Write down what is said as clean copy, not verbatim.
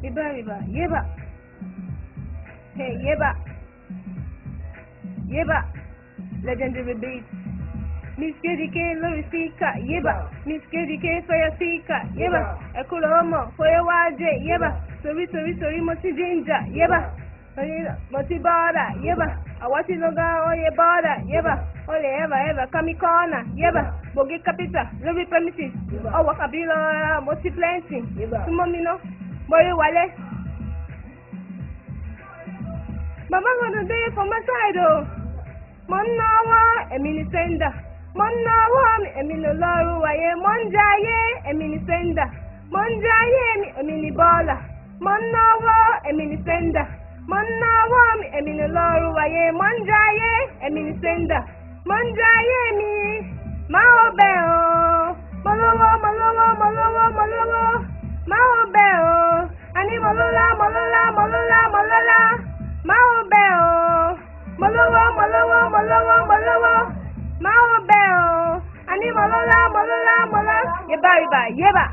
riba, yeba. Hey, yeba. Yeba. Legendary beat. Miss KDK, Lori Sika, yeba. Miss KDK, Fire Sika, yeba. Ekulomo, Foya Waje, yeba. Sorry, Moti Ginger, yeba. Moti Bada, yeba. Awati Loga, Oye Bada, yeba. Ole Eva, Kamikona, yeba. Bogi Capital, Lori Premises, Owa Kabila, Moti Plenty, Sumomino, Boy Wale. Mama gonna do it for my side, oh. Monnawa, Emily Sender. Monnawa, Emily Loru, Aye, Monjaye, Emily Sender. Monjaye, Emily Bola. Monnawa, Emily Sender. Monnawa, Emily Loru, Aye, Monjaye, Emily Sender. Monjaye, me. Mao Bell. Malolo. Mao Bell. Ani Malola. Mao Bell. Malolo. Mao Bell. Ani Malola. Yeba.